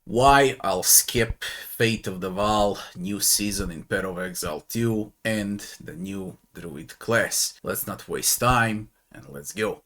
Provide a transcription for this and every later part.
why I'll skip Fate of the Vaal, new season in Path of Exile 2, and the new Druid class. Let's not waste time, and let's go.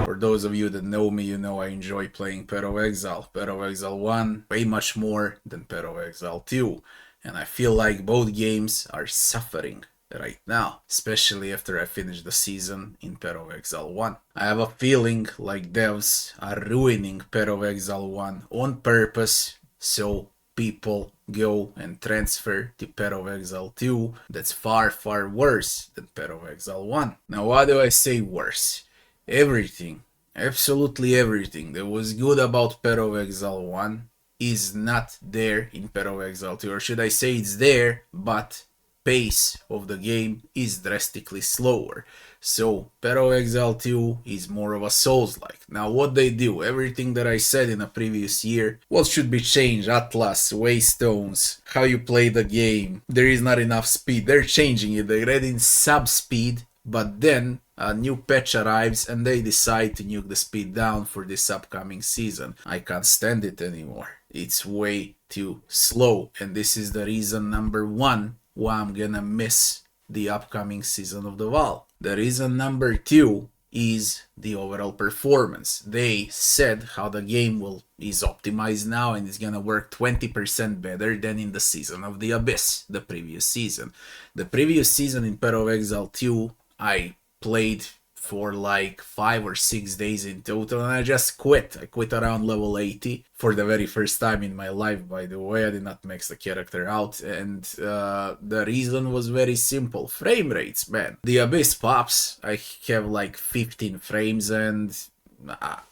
For those of you that know me, you know I enjoy playing Path of Exile. Path of Exile 1 way much more than Path of Exile 2, and I feel like both games are suffering right now, especially after I finish the season in Path of Exile 1. I have a feeling like devs are ruining Path of Exile 1 on purpose, so people go and transfer to Path of Exile 2 that's far worse than Path of Exile 1. Now why do I say worse? Everything, absolutely everything that was good about Path of Exile 1 is not there in Path of Exile 2, or should I say it's there, but pace of the game is drastically slower. So Path of Exile 2 is more of a Souls-like. Now what they do, everything that I said in a previous year, what should be changed, Atlas, Waystones, how you play the game, there is not enough speed, they're changing it, they're adding sub-speed, but then a new patch arrives and they decide to nuke the speed down for this upcoming season. I can't stand it anymore. It's way too slow, and this is the reason number one why I'm gonna miss the upcoming season of the Vaal. The reason number two is the overall performance. They said how the game is optimized now and it's gonna work 20% better than in the season of the Abyss, the previous season. The previous season in Path of Exile 2, I played for like 5 or 6 days in total and I just quit. I quit around level 80 for the very first time in my life, by the way. I did not max the character out, and the reason was very simple. Frame rates, man. The Abyss pops, I have like 15 frames and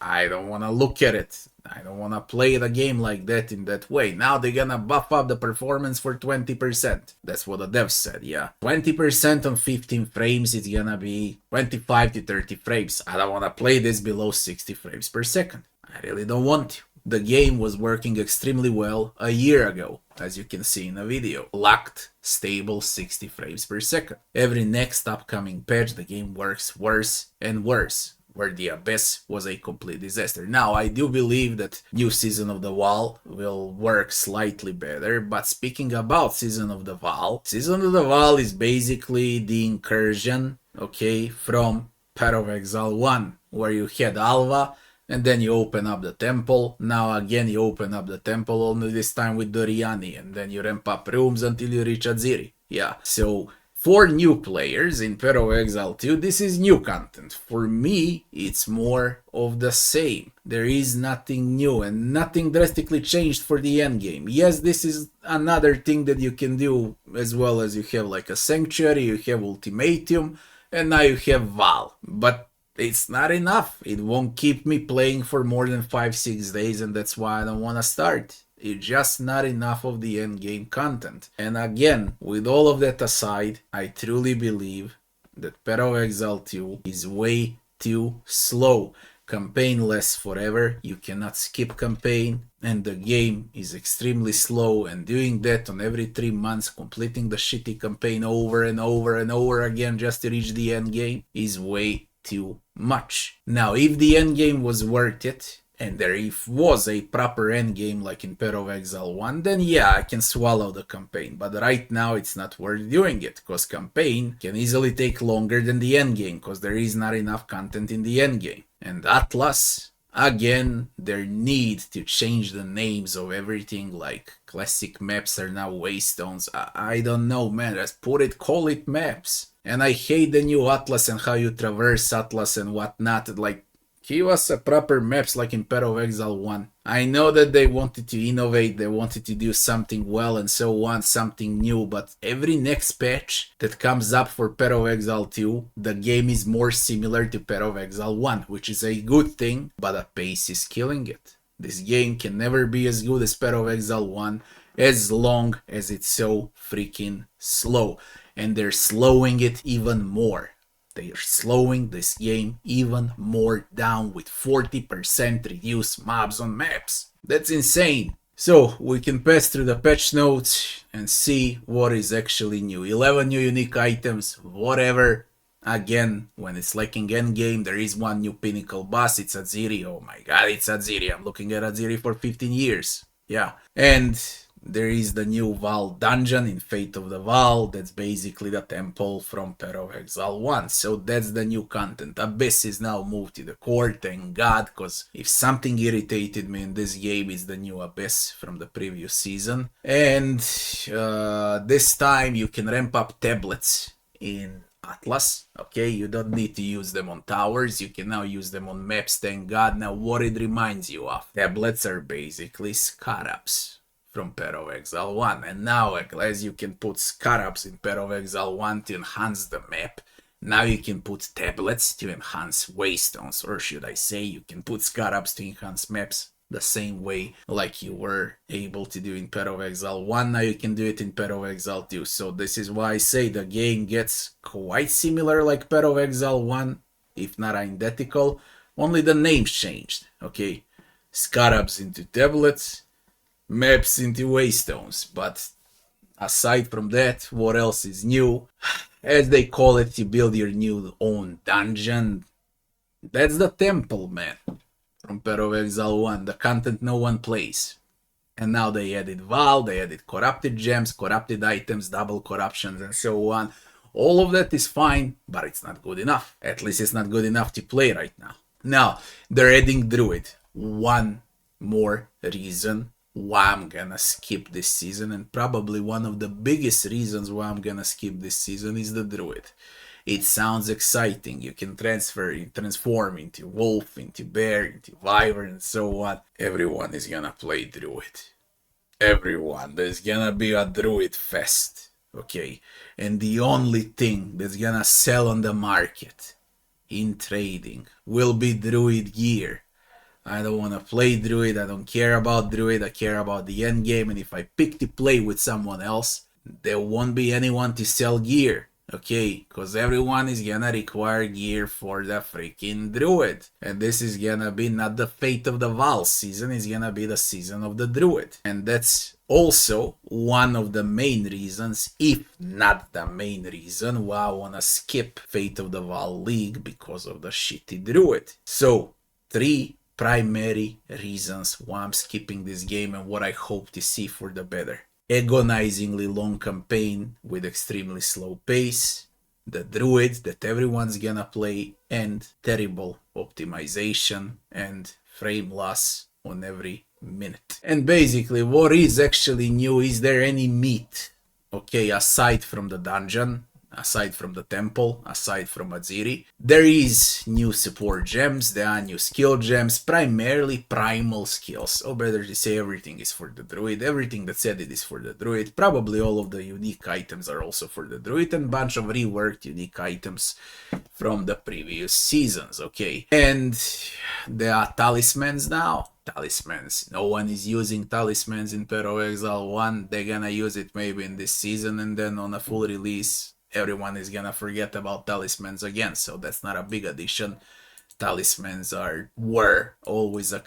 I don't want to look at it. I don't want to play the game like that in that way. Now they're gonna buff up the performance for 20%. That's what the devs said, yeah. 20% on 15 frames, it's gonna be 25 to 30 frames. I don't want to play this below 60 frames per second. I really don't want to. The game was working extremely well a year ago, as you can see in the video. Locked, stable 60 frames per second. Every next upcoming patch, the game works worse and worse, where the Abyss was a complete disaster. Now, I do believe that new Season of the Vaal will work slightly better, but speaking about Season of the Vaal is basically the incursion, okay, from Path of Exile 1, where you had Alva, and then you open up the temple. Now again you open up the temple, only this time with Doriani, and then you ramp up rooms until you reach Aziri. Yeah, so for new players in Path of Exile 2, this is new content. For me, it's more of the same. There is nothing new and nothing drastically changed for the endgame. Yes, this is another thing that you can do, as well as you have like a Sanctuary, you have Ultimatum, and now you have Vaal. But it's not enough. It won't keep me playing for more than 5-6 days, and that's why I don't want to start. It's just not enough of the endgame content. And again, with all of that aside, I truly believe that Path of Exile 2 is way too slow. Campaign lasts forever, you cannot skip campaign, and the game is extremely slow, and doing that on every 3 months, completing the shitty campaign over and over again just to reach the endgame is way too much. Now, if the endgame was worth it, and there was a proper endgame like in Path of Exile 1, then yeah, I can swallow the campaign. But right now it's not worth doing it, because campaign can easily take longer than the endgame, because there is not enough content in the endgame. And Atlas, again, there need to change the names of everything, like classic maps are now Waystones. I don't know, man, just call it maps. And I hate the new Atlas and how you traverse Atlas and whatnot. Like, give us a proper maps like in Path of Exile 1. I know that they wanted to innovate, they wanted to do something well and so on, something new, but every next patch that comes up for Path of Exile 2, the game is more similar to Path of Exile 1, which is a good thing, but the pace is killing it. This game can never be as good as Path of Exile 1 as long as it's so freaking slow. And they're slowing it even more. They are slowing this game even more down with 40% reduced mobs on maps. That's insane. So we can pass through the patch notes and see what is actually new. 11 new unique items, whatever. Again, when it's lacking endgame, there is one new pinnacle boss. It's Aziri. Oh my god, it's Aziri. I'm looking at Aziri for 15 years. Yeah. And there is the new Vaal dungeon in Fate of the Vaal. That's basically the temple from Path of Exile 1. So that's the new content. Abyss is now moved to the core, thank god, because if something irritated me in this game, it's the new Abyss from the previous season. And this time you can ramp up tablets in Atlas. Okay, you don't need to use them on towers, you can now use them on maps, thank god. Now what it reminds you of, tablets are basically scarabs from Path of Exile 1, and now as you can put scarabs in Path of Exile 1 to enhance the map, now you can put tablets to enhance waystones, or should I say you can put scarabs to enhance maps the same way like you were able to do in Path of Exile 1, now you can do it in Path of Exile 2. So this is why I say the game gets quite similar like Path of Exile 1, if not identical, only the names changed, okay? Scarabs into tablets, maps into waystones. But aside from that, what else is new? As they call it, you build your new own dungeon. That's the temple, man, from Path of Exile 1, the content no one plays. And now they added Vaal, they added corrupted gems, corrupted items, double corruptions, and so on. All of that is fine, but it's not good enough. At least it's not good enough to play right now. Now, they're adding Druid. One more reason why I'm gonna skip this season, and probably one of the biggest reasons why I'm gonna skip this season is the Druid. It sounds exciting. You can transform into wolf, into bear, into wyvern, and so on. Everyone is gonna play Druid. Everyone. There's gonna be a Druid fest. Okay? And the only thing that's gonna sell on the market in trading will be Druid gear. I don't want to play Druid, I don't care about Druid, I care about the end game, and if I pick to play with someone else, there won't be anyone to sell gear, okay? Because everyone is gonna require gear for the freaking Druid. And this is gonna be not the Fate of the Vaal season, it's gonna be the season of the Druid. And that's also one of the main reasons, if not the main reason, why I wanna skip Fate of the Vaal League, because of the shitty Druid. So, 3 primary reasons why I'm skipping this game and what I hope to see for the better. Agonizingly long campaign with extremely slow pace, the Druid that everyone's gonna play, and terrible optimization and frame loss on every minute. And basically, what is actually new? Is there any meat? Okay, aside from the dungeon, aside from the temple, aside from Aziri, there is new support gems, there are new skill gems, primarily primal skills, or better to say everything is for the Druid, everything that's added is for the Druid, probably all of the unique items are also for the Druid, and a bunch of reworked unique items from the previous seasons, okay? And there are talismans now. Talismans. No one is using talismans in Path of Exile 1, they're gonna use it maybe in this season, and then on a full release, everyone is gonna forget about talismans again, so that's not a big addition. Talismans were always a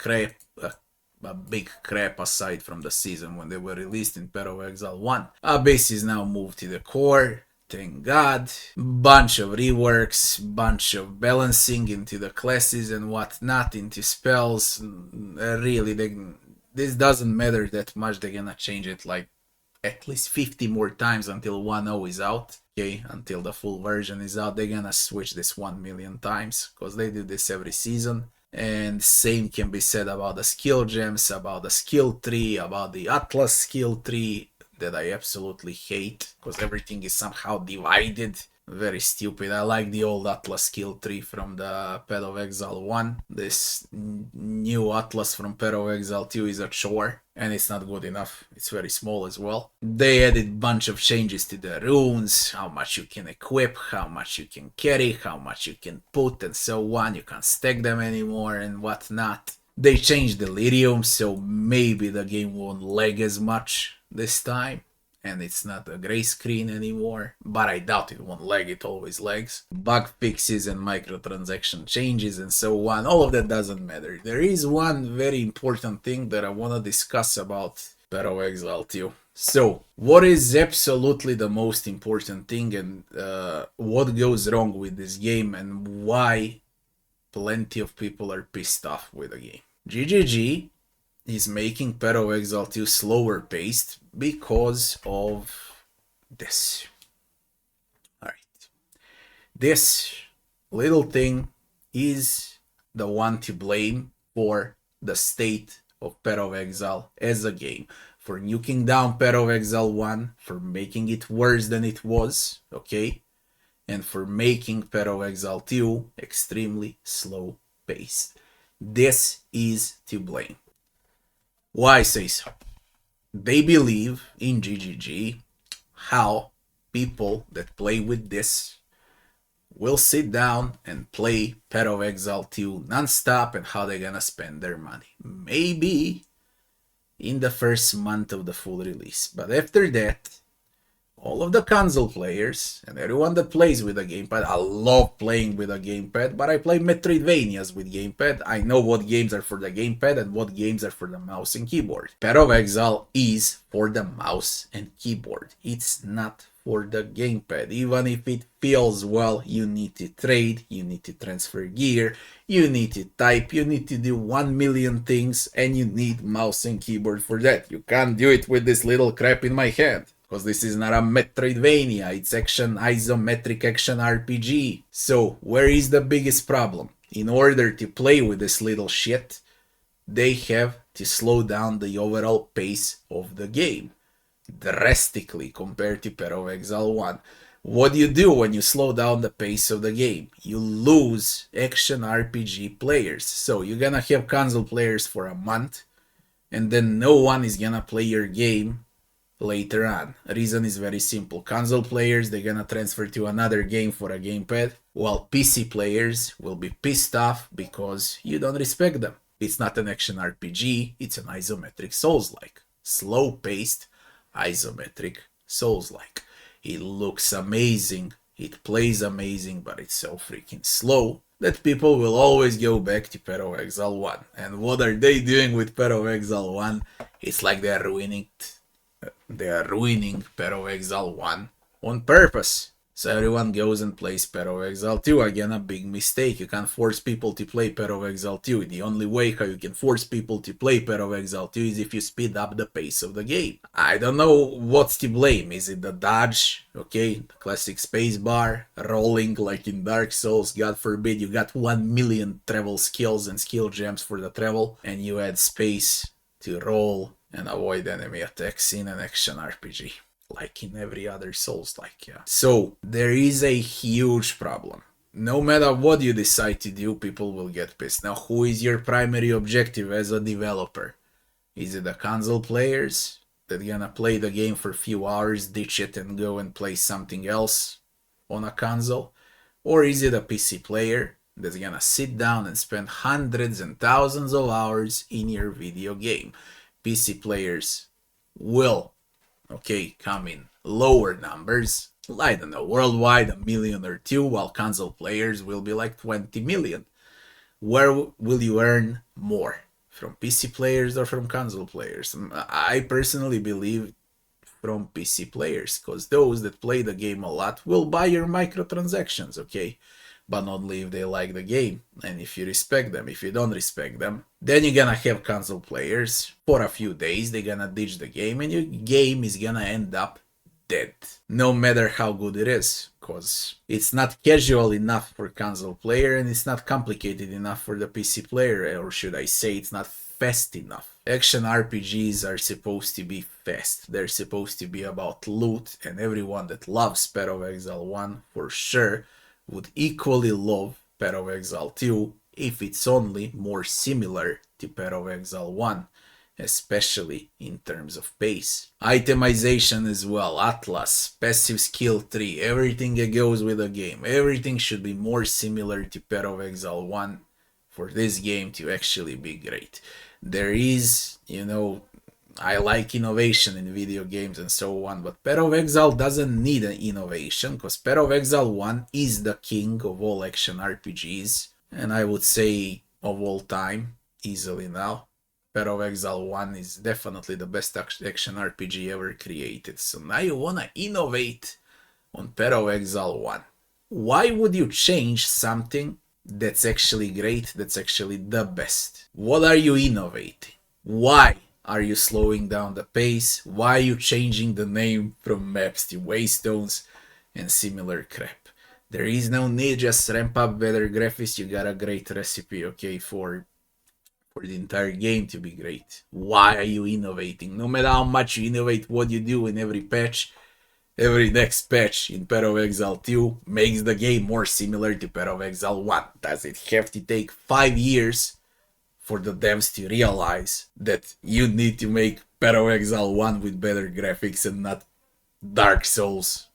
big crap aside from the season when they were released in Path of Exile 1. Abyss is now moved to the core, thank god. Bunch of reworks, bunch of balancing into the classes and whatnot, into spells. Really, this doesn't matter that much, they're gonna change it like at least 50 more times until 1.0 is out. Okay, until the full version is out, they're gonna switch this 1 million times, because they do this every season. And same can be said about the skill gems, about the skill tree, about the Atlas skill tree that I absolutely hate, because everything is somehow divided. Very stupid. I like the old Atlas skill tree from the Path of Exile 1. This new Atlas from Path of Exile 2 is a chore, and it's not good enough. It's very small as well. They added a bunch of changes to the runes, how much you can equip, how much you can carry, how much you can put, and so on. You can't stack them anymore and whatnot. They changed Delirium, so maybe the game won't lag as much this time. and it's not a gray screen anymore, but I doubt it won't lag, it always lags. Bug fixes and microtransaction changes and so on, all of that doesn't matter. There is one very important thing that I want to discuss about Path of Exile 2. So, what is absolutely the most important thing, and what goes wrong with this game, and why plenty of people are pissed off with the game? GGG is making Path of Exile 2 slower paced because of this. Alright. This little thing is the one to blame for the state of Path of Exile as a game. For nuking down Path of Exile 1, for making it worse than it was, okay? And for making Path of Exile 2 extremely slow paced. This is to blame. Why I say so? They believe in GGG how people that play with this will sit down and play Path of Exile 2 non-stop, and how they're gonna spend their money. Maybe in the first month of the full release, but after that, all of the console players and everyone that plays with a gamepad, I love playing with a gamepad, but I play Metroidvanias with gamepad. I know what games are for the gamepad and what games are for the mouse and keyboard. Path of Exile is for the mouse and keyboard. It's not for the gamepad. Even if it feels well, you need to trade, you need to transfer gear, you need to type, you need to do 1 million things, and you need mouse and keyboard for that. You can't do it with this little crap in my hand. Because this is not a Metroidvania, it's isometric action RPG. So, where is the biggest problem? In order to play with this little shit, they have to slow down the overall pace of the game drastically compared to Path of Exile 1. What do you do when you slow down the pace of the game? You lose action RPG players. So, you're gonna have console players for a month, and then no one is gonna play your game later on. The reason is very simple. Console players, they're gonna transfer to another game for a gamepad, while PC players will be pissed off because you don't respect them. It's not an action RPG, it's an isometric Souls-like. Slow-paced, isometric Souls-like. It looks amazing, it plays amazing, but it's so freaking slow that people will always go back to Path of Exile 1. And what are they doing with Path of Exile 1? It's like they're ruining Path of Exile 1 on purpose. So everyone goes and plays Path of Exile 2. Again, a big mistake. You can't force people to play Path of Exile 2. The only way how you can force people to play Path of Exile 2 is if you speed up the pace of the game. I don't know what's to blame. Is it the dodge? Okay, the classic spacebar, rolling like in Dark Souls. God forbid you got 1 million travel skills and skill gems for the travel, and you add space to roll and avoid enemy attacks in an action RPG, like in every other Souls-like, yeah. So, there is a huge problem. No matter what you decide to do, people will get pissed. Now, who is your primary objective as a developer? Is it the console players that gonna play the game for a few hours, ditch it, and go and play something else on a console? Or is it a PC player that's gonna sit down and spend hundreds and thousands of hours in your video game? PC players will, okay, come in lower numbers, I don't know, worldwide 1 million or 2, while console players will be like 20 million. Where will you earn more? From PC players or from console players? I personally believe from PC players, because those that play the game a lot will buy your microtransactions, okay? But only if they like the game and if you respect them. If you don't respect them, then you're gonna have console players for a few days, they're gonna ditch the game, and your game is gonna end up dead, no matter how good it is, because it's not casual enough for console player and it's not complicated enough for the PC player, or should I say it's not fast enough. Action RPGs are supposed to be fast, they're supposed to be about loot, and everyone that loves Path of Exile 1 for sure would equally love Path of Exile 2 if it's only more similar to Path of Exile 1, especially in terms of pace. Itemization as well, Atlas, passive skill tree, everything that goes with the game. Everything should be more similar to Path of Exile 1 for this game to actually be great. There is, I like innovation in video games and so on, but Path of Exile doesn't need an innovation, because Path of Exile 1 is the king of all action RPGs, and I would say of all time, easily now. Path of Exile 1 is definitely the best action RPG ever created, so now you wanna innovate on Path of Exile 1. Why would you change something that's actually great, that's actually the best? What are you innovating? Why are you slowing down the pace? Why are you changing the name from maps to waystones and similar crap? There is no need, just ramp up better graphics, you got a great recipe, okay, for the entire game to be great. Why are you innovating? No matter how much you innovate what you do in every patch, every next patch in Path of Exile 2 makes the game more similar to Path of Exile 1. Does it have to take 5 years for the devs to realize that you need to make Path of Exile 1 with better graphics and not Dark Souls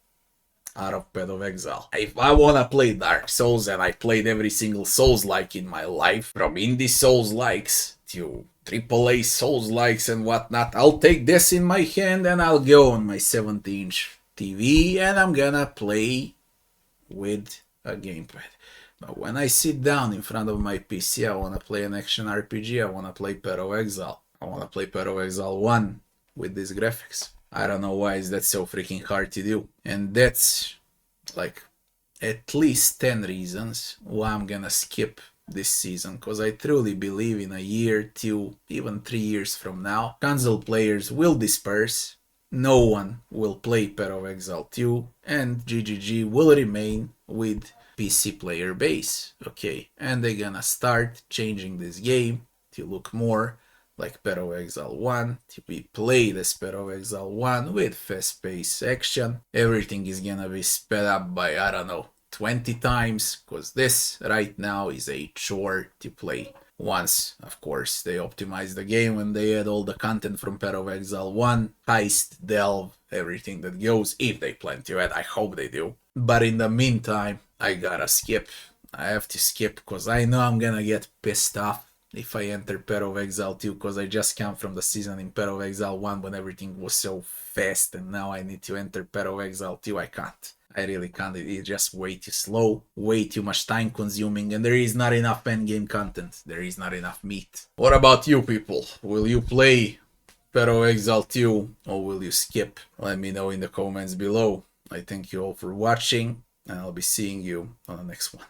out of Path of Exile? If I wanna play Dark Souls, and I played every single Souls-like in my life, from indie Souls-likes to AAA Souls-likes and whatnot, I'll take this in my hand and I'll go on my 70-inch TV and I'm gonna play with a gamepad. But when I sit down in front of my PC, I wanna play an action RPG, I wanna play Path of Exile. I wanna play Path of Exile 1 with these graphics. I don't know why is that so freaking hard to do. And that's like at least 10 reasons why I'm gonna skip this season, because I truly believe in a year, 2, even 3 years from now, console players will disperse, no one will play Path of Exile 2, and GGG will remain with PC player base, okay? And they're gonna start changing this game to look more like Path of Exile 1, to be played as Path of Exile 1 with fast-paced action. Everything is gonna be sped up by, I don't know, 20 times, because this right now is a chore to play. Once, of course, they optimize the game and they add all the content from Path of Exile 1, heist, delve, everything that goes, if they plan to add, I hope they do. But in the meantime, I gotta skip. I have to skip, because I know I'm gonna get pissed off if I enter Path of Exile 2, because I just come from the season in Path of Exile 1 when everything was so fast, and now I need to enter Path of Exile 2. I can't. I really can't. It's just way too slow, way too much time consuming, and there is not enough endgame content. There is not enough meat. What about you people? Will you play Path of Exile 2 or will you skip? Let me know in the comments below. I thank you all for watching, and I'll be seeing you on the next one.